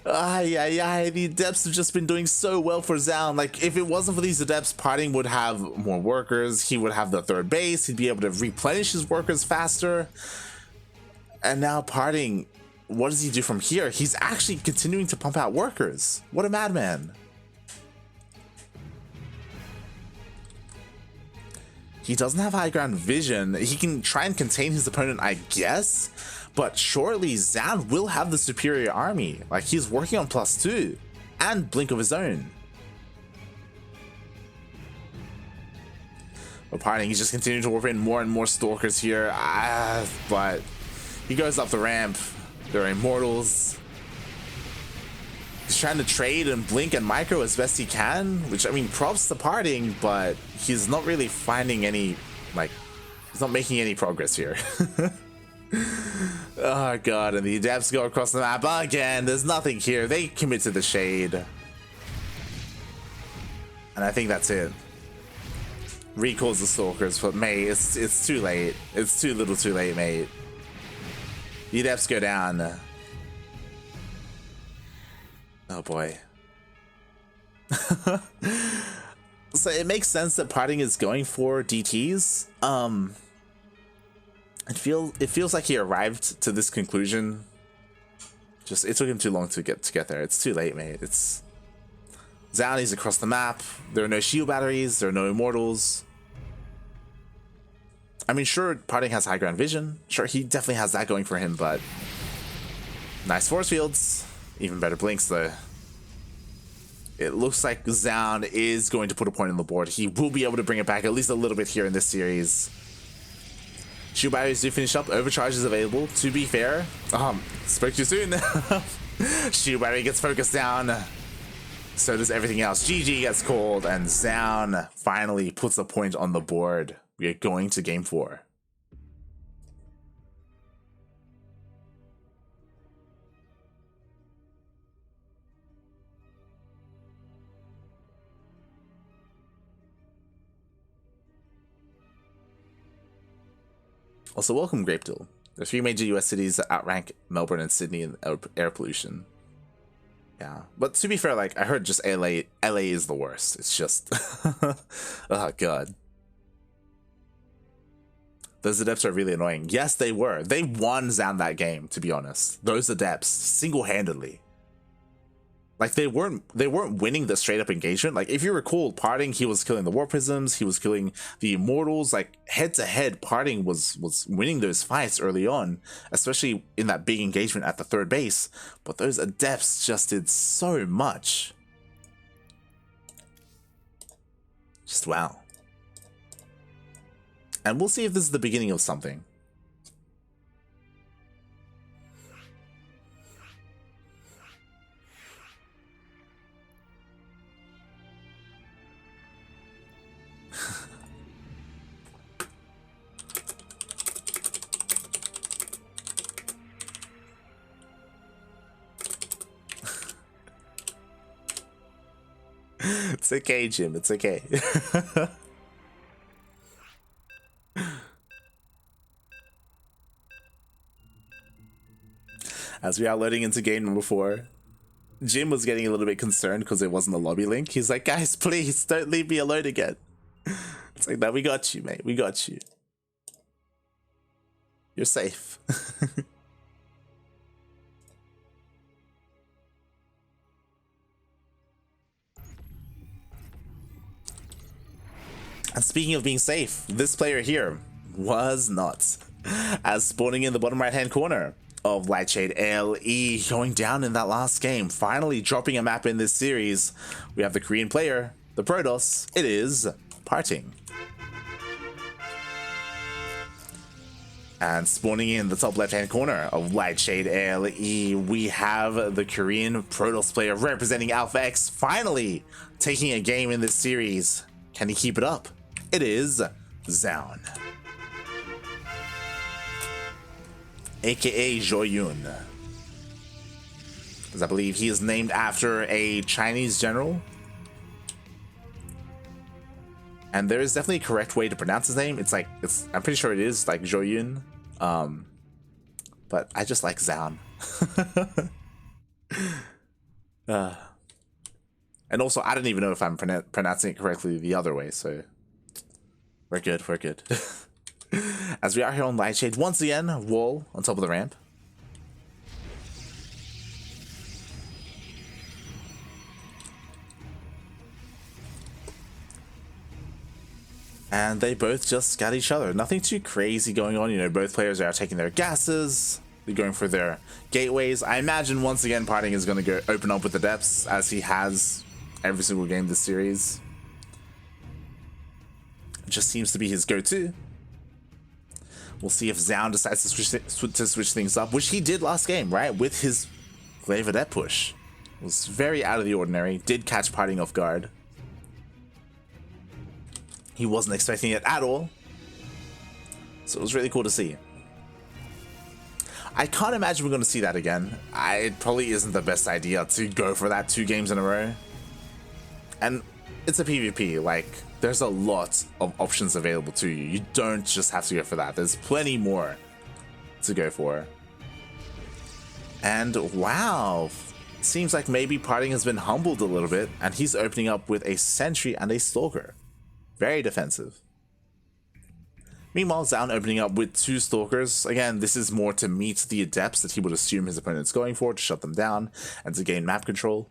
The Adepts have just been doing so well for Zoun. Like, if it wasn't for these Adepts, PartinG would have more workers. He would have the third base. He'd be able to replenish his workers faster. And now PartinG, what does he do from here? He's actually continuing to pump out workers. What a madman. He doesn't have high ground vision. He can try and contain his opponent, I guess. But surely Zoun will have the superior army. Like, he's working on +2 and blink of his own. But PartinG, he's just continuing to warp in more and more Stalkers here. But he goes up the ramp. There are Immortals. He's trying to trade and blink and micro as best he can, which, I mean, props to PartinG, but he's not really finding any, like, he's not making any progress here. Oh god, and the Adepts go across the map again. There's nothing here. They commit to the shade. And I think that's it. Recalls the Stalkers, but mate, it's too late. It's too little too late, mate. The Adepts go down. Oh boy. So it makes sense that PartinG is going for DTs. It feels like he arrived to this conclusion. Just it took him too long to get there. It's too late, mate. It's Zoun is across the map. There are no shield batteries. There are no immortals. I mean, sure, PartinG has high ground vision. Sure, he definitely has that going for him, but nice force fields. Even better blinks, though. It looks like Zoun is going to put a point on the board. He will be able to bring it back at least a little bit here in this series. Shield batteries do finish up. Overcharge is available. To be fair, spoke too soon. Shield battery gets focused down. So does everything else. GG gets called, and Zoun finally puts a point on the board. We are going to game 4. Also, welcome Grapedeal. The 3 major US cities that outrank Melbourne and Sydney in air pollution. Yeah, but to be fair, like, I heard just LA is the worst. It's just... oh, God. Those Adepts are really annoying. Yes, they were. They won Zoun that game, to be honest. Those Adepts, single-handedly. Like, they weren't winning the straight-up engagement. Like, if you recall, PartinG, he was killing the War Prisms, he was killing the Immortals. Like, head-to-head, PartinG was winning those fights early on, especially in that big engagement at the 3rd base. But those Adepts just did so much. Just wow. And we'll see if this is the beginning of something. It's okay, Jim. It's okay. As we are loading into game number 4, Jim was getting a little bit concerned because there wasn't a lobby link. He's like, guys, please don't leave me alone again. It's like, no, we got you, mate. We got you. You're safe. And speaking of being safe, this player here was not. As spawning in the bottom right hand corner of Lightshade LE, going down in that last game, finally dropping a map in this series, we have the Korean player, the Protoss. It is PartinG. And spawning in the top left hand corner of Lightshade LE, we have the Korean Protoss player representing Alpha X, finally taking a game in this series. Can he keep it up? It is Zoun, aka Zoun, as I believe he is named after a Chinese general. And there is definitely a correct way to pronounce his name. I'm pretty sure it is like Zoun, but I just like Zoun. And also, I don't even know if I'm pronouncing it correctly the other way, so we're good, we're good. As we are here on Lightshade, once again, wall on top of the ramp. And they both just got each other. Nothing too crazy going on, you know, both players are taking their gases. They're going for their gateways. I imagine once again PartinG is going to go open up with the depths, as he has every single game this series. It just seems to be his go-to. We'll see if Zoun decides to switch things up, which he did last game, right? With his Glaive Adept push. It was very out of the ordinary. Did catch PartinG off guard. He wasn't expecting it at all. So it was really cool to see. I can't imagine we're going to see that again. It probably isn't the best idea to go for that 2 games in a row. And it's a PvP, like, there's a lot of options available to you. You don't just have to go for that. There's plenty more to go for. And wow, seems like maybe PartinG has been humbled a little bit, and he's opening up with a Sentry and a Stalker. Very defensive. Meanwhile, Zoun opening up with 2 Stalkers. Again, this is more to meet the Adepts that he would assume his opponent's going for, to shut them down, and to gain map control.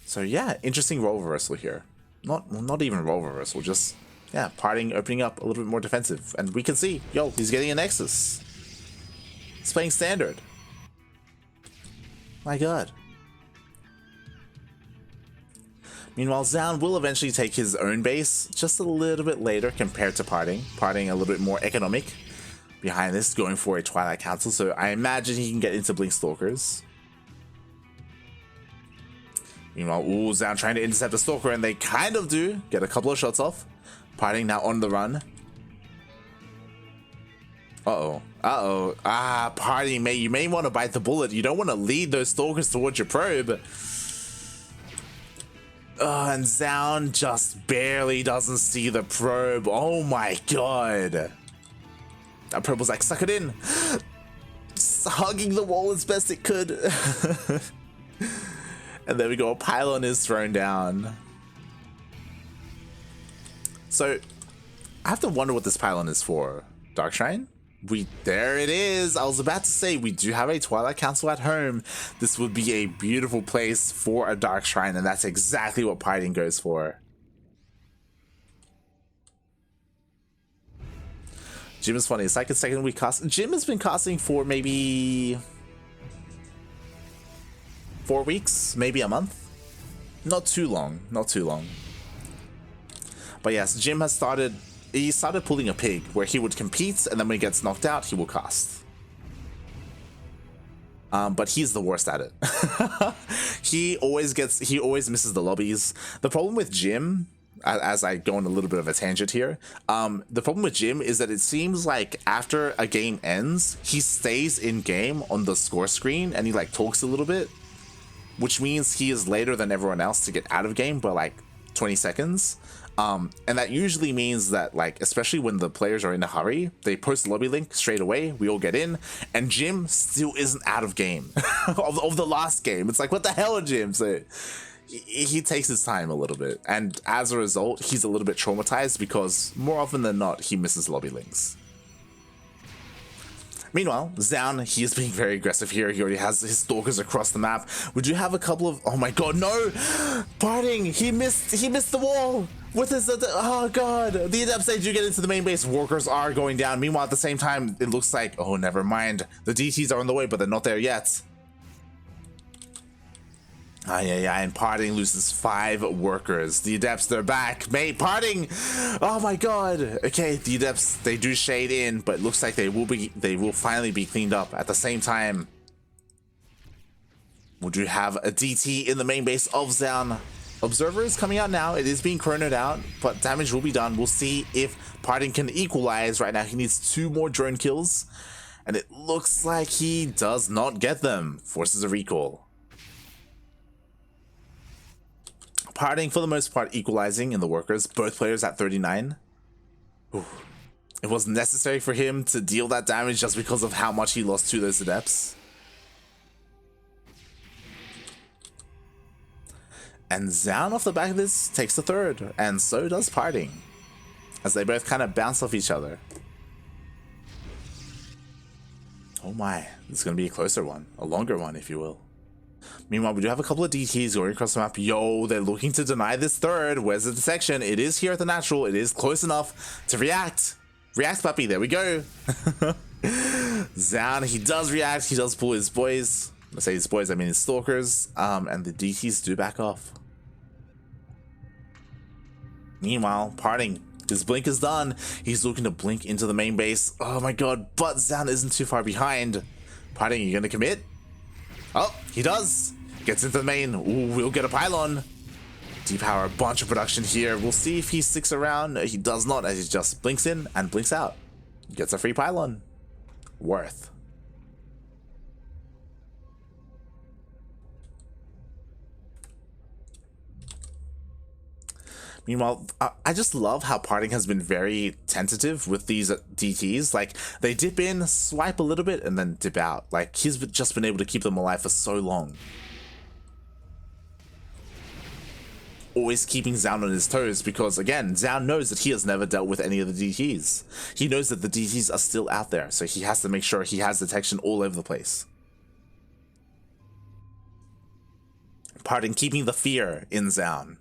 So yeah, interesting role reversal here. Not even role reversal, just, yeah, PartinG opening up a little bit more defensive. And we can see, yo, he's getting a Nexus. He's playing standard. My god. Meanwhile, Zoun will eventually take his own base just a little bit later compared to PartinG. PartinG a little bit more economic behind this, going for a Twilight Council, so I imagine he can get into Blink Stalkers. Meanwhile, ooh, Zoun trying to intercept the Stalker, and they kind of do get a couple of shots off. PartinG now on the run. PartinG, you may want to bite the bullet. You don't want to lead those Stalkers towards your probe. And Zoun just barely doesn't see the probe. Oh my god. That probe was like, suck it in. Just hugging the wall as best it could. And there we go, a pylon is thrown down. So, I have to wonder what this pylon is for. Dark Shrine? There it is! I was about to say, we do have a Twilight Council at home. This would be a beautiful place for a Dark Shrine, and that's exactly what PartinG goes for. Jim is funny, it's like a second week cast. Jim has been casting for maybe 4 weeks, maybe a month. Not too long, not too long. But yes, Jim has started, he started pulling a pig where he would compete, and then when he gets knocked out, he will cast. But he's the worst at it. he always misses the lobbies. The problem with Jim, as I go on a little bit of a tangent here, the problem with Jim is that it seems like after a game ends, he stays in game on the score screen and he like talks a little bit, which means he is later than everyone else to get out of game by like 20 seconds. And that usually means that, like, especially when the players are in a hurry, they post the lobby link straight away, we all get in, and Jim still isn't out of game of the last game. It's like, what the hell, Jim? So he takes his time a little bit, and as a result, he's a little bit traumatized because more often than not, he misses lobby links. Meanwhile, Zoun, he is being very aggressive here. He already has his Stalkers across the map. We do have a couple of, oh my god, no! PartinG, he missed the wall! With his, oh god, the Adepts, they do get into the main base. Workers are going down. Meanwhile, at the same time, it looks like, oh, never mind. The DTs are on the way, but they're not there yet. And PartinG loses 5 workers. The Adepts, they're back. Mate, PartinG! Oh my god! Okay, the Adepts, they do shade in, but it looks like they will finally be cleaned up. At the same time, we do have a DT in the main base of Zoun. Observer is coming out now. It is being chronoed out, but damage will be done. We'll see if PartinG can equalize. Right now, he needs 2 more drone kills, and it looks like he does not get them. Forces a recall. PartinG, for the most part, equalizing in the workers. Both players at 39. Ooh. It was necessary for him to deal that damage just because of how much he lost to those Adepts. And Zoun, off the back of this, takes the 3rd, and so does PartinG, as they both kind of bounce off each other. Oh my, this is going to be a closer one, a longer one, if you will. Meanwhile, we do have a couple of DTs going across the map. Yo, they're looking to deny this 3rd. Where's the detection? It is here at the natural. It is close enough to react. React, puppy. There we go. Zoun, he does react. He does pull his boys. I say his boys, I mean his Stalkers. And the DTs do back off. Meanwhile, PartinG, his blink is done. He's looking to blink into the main base. Oh my god, but Zoun isn't too far behind. PartinG, you gonna commit? Oh, he does. Gets into the main. Ooh, we'll get a pylon. Depower, a bunch of production here. We'll see if he sticks around. He does not, as he just blinks in and blinks out. Gets a free pylon. worth. Meanwhile, I just love how PartinG has been very tentative with these DTs. Like, they dip in, swipe a little bit, and then dip out. Like, he's just been able to keep them alive for so long. Always keeping Zoun on his toes because, again, Zoun knows that he has never dealt with any of the DTs. He knows that the DTs are still out there, so he has to make sure he has detection all over the place. PartinG keeping the fear in Zoun.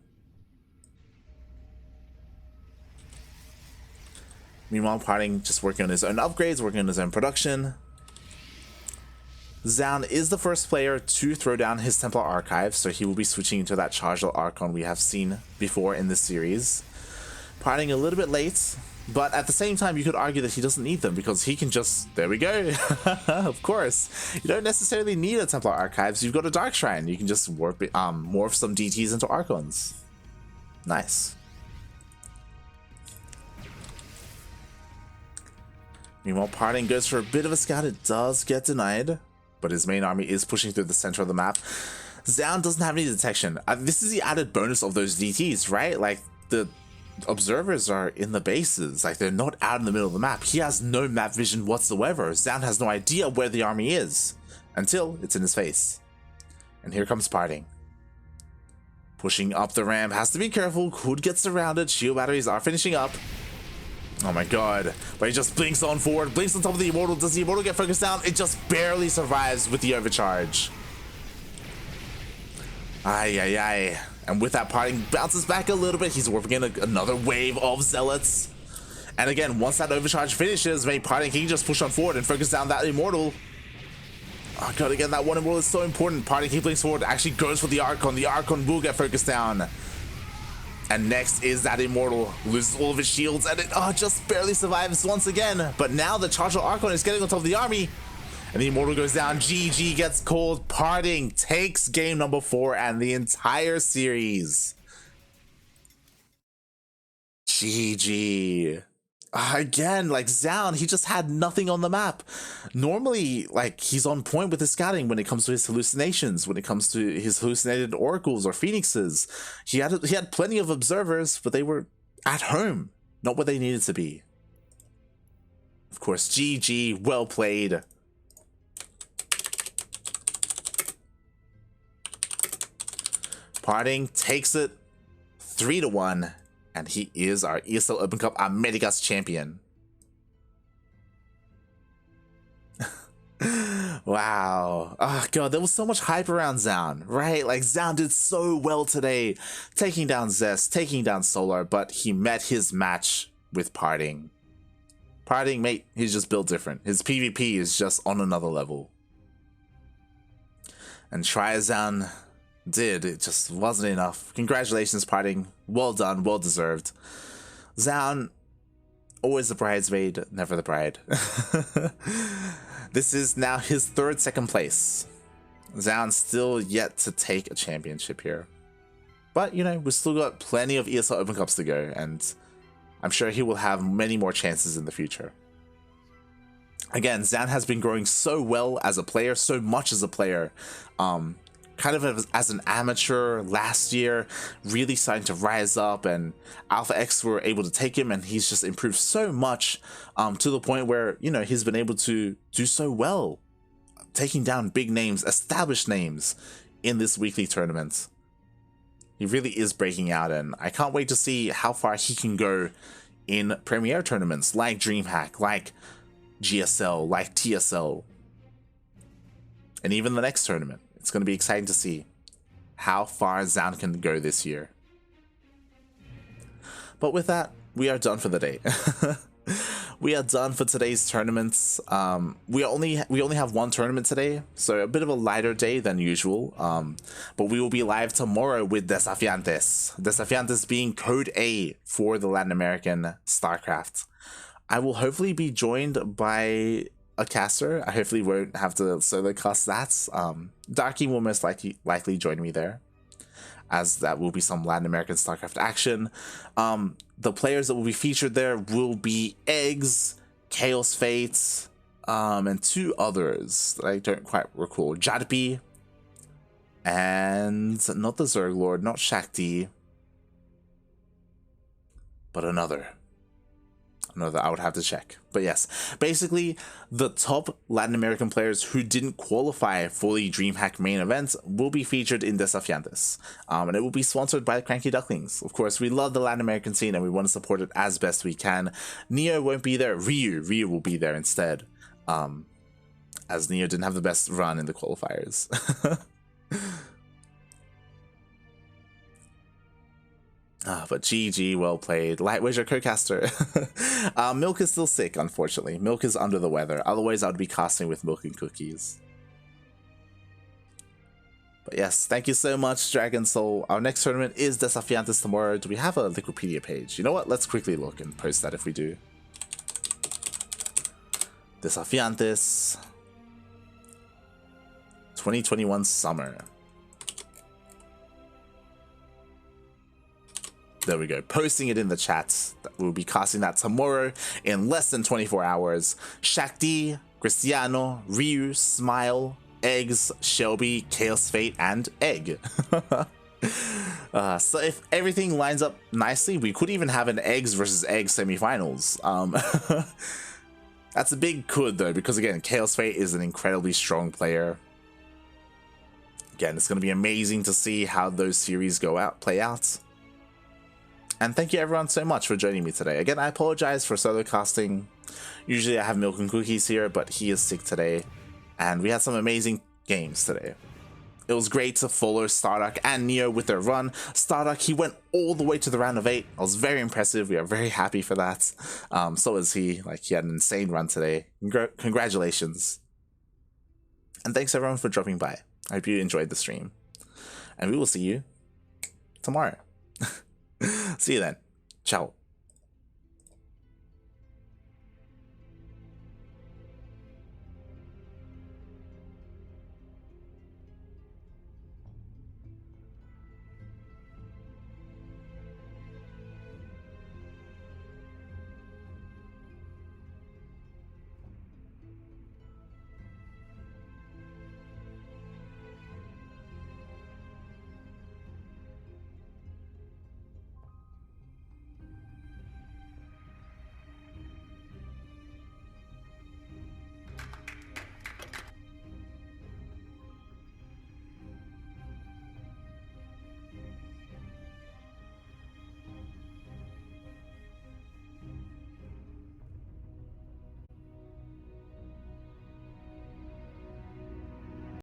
Meanwhile, PartinG just working on his own upgrades, working on his own production. Zoun is the first player to throw down his Templar Archive, so he will be switching into that Charged Archon we have seen before in this series. PartinG a little bit late, but at the same time you could argue that he doesn't need them because he can just, there we go, of course. You don't necessarily need a Templar Archives, you've got a Dark Shrine, you can just morph some DTs into Archons. Nice. Meanwhile, PartinG goes for a bit of a scout, it does get denied. But his main army is pushing through the center of the map. Zoun doesn't have any detection. This is the added bonus of those DTs, right? Like, the observers are in the bases. Like, they're not out in the middle of the map. He has no map vision whatsoever. Zoun has no idea where the army is until it's in his face. And here comes PartinG. Pushing up the ramp. Has to be careful. Could get surrounded. Shield batteries are finishing up. Oh my god, but he just blinks on forward, blinks on top of the Immortal. Does the Immortal get focused down? It just barely survives with the overcharge. Ay. And with that, PartinG bounces back a little bit. He's warping in another wave of Zealots. And again, once that overcharge finishes, maybe PartinG can just push on forward and focus down that Immortal. Oh god, again, that one Immortal is so important. PartinG, he blinks forward, actually goes for the Archon. The Archon will get focused down. And next is that Immortal, loses all of his shields, and it just barely survives once again. But now the Charged Archon is getting on top of the army, and the Immortal goes down. GG gets called. PartinG takes game number 4 and the entire series. GG. Again, like Zoun, he just had nothing on the map. Normally, like, he's on point with his scouting when it comes to his hallucinations, when it comes to his hallucinated oracles or phoenixes. He had plenty of observers, but they were at home, not where they needed to be. Of course, GG, well played. PartinG takes it 3-1. And he is our ESL Open Cup Americas champion. Wow. Oh god, there was so much hype around Zoun, right? Like, Zoun did so well today, taking down Zest, taking down Solar, but he met his match with PartinG. PartinG, mate, he's just built different. His PvP is just on another level. And try as Zoun did, it just wasn't enough. Congratulations, PartinG. Well done, well deserved. Zoun, always the bridesmaid, never the bride. This is now his third second place. Zoun still yet to take a championship here. But, you know, we've still got plenty of ESL Open Cups to go, and I'm sure he will have many more chances in the future. Again, Zoun has been growing so well as a player, so much as a player. Kind of as an amateur last year, really starting to rise up, and Alpha X were able to take him, and he's just improved so much to the point where, you know, he's been able to do so well, taking down big names, established names in this weekly tournament. He really is breaking out, and I can't wait to see how far he can go in Premier tournaments like DreamHack, like GSL, like TSL, and even the next tournament. It's going to be exciting to see how far Zoun can go this year. But with that, we are done for the day. We are done for today's tournaments. We only have one tournament today, so a bit of a lighter day than usual. But we will be live tomorrow with Desafiantes. Desafiantes being Code A for the Latin American StarCraft. I will hopefully be joined by a caster. I hopefully won't have to solo cast that. Darky will most likely join me there, as that will be some Latin American StarCraft action. The players that will be featured there will be Eggs, Chaos Fates, And two others that I don't quite recall. Jadpi and not the Zerg Lord, not Shakti, but another I would have to check. But yes, basically the top Latin American players who didn't qualify for the DreamHack main event will be featured in Desafiantes. And it will be sponsored by the CranKy Ducklings. Of course, we love the Latin American scene and we want to support it as best we can. Neo won't be there. Ryu will be there instead. As Neo didn't have the best run in the qualifiers. But GG, well played. Light, where's your co-caster? Milk is still sick, unfortunately. Milk is under the weather. Otherwise, I would be casting with Milk and Cookies. But yes, thank you so much, Dragon Soul. Our next tournament is Desafiantes tomorrow. Do we have a Wikipedia page? You know what? Let's quickly look and post that if we do. Desafiantes 2021 summer. There we go, posting it in the chat. We'll be casting that tomorrow in less than 24 hours. Shakti, Cristiano, Ryu, Smile, Eggs, Shelby, Chaos Fate, and Egg. So if everything lines up nicely, we could even have an Eggs versus Eggs semifinals. That's a big could though, because again, Chaos Fate is an incredibly strong player. Again, it's going to be amazing to see how those series play out. And thank you everyone so much for joining me today. Again, I apologize for solo casting. Usually I have Milk and Cookies here, but he is sick today. And we had some amazing games today. It was great to follow Starduck and Neo with their run. Starduck, he went all the way to the round of 8. It was very impressive. We are very happy for that. So is he. Like, he had an insane run today. Congratulations. And thanks everyone for dropping by. I hope you enjoyed the stream. And we will see you tomorrow. See you then. Ciao.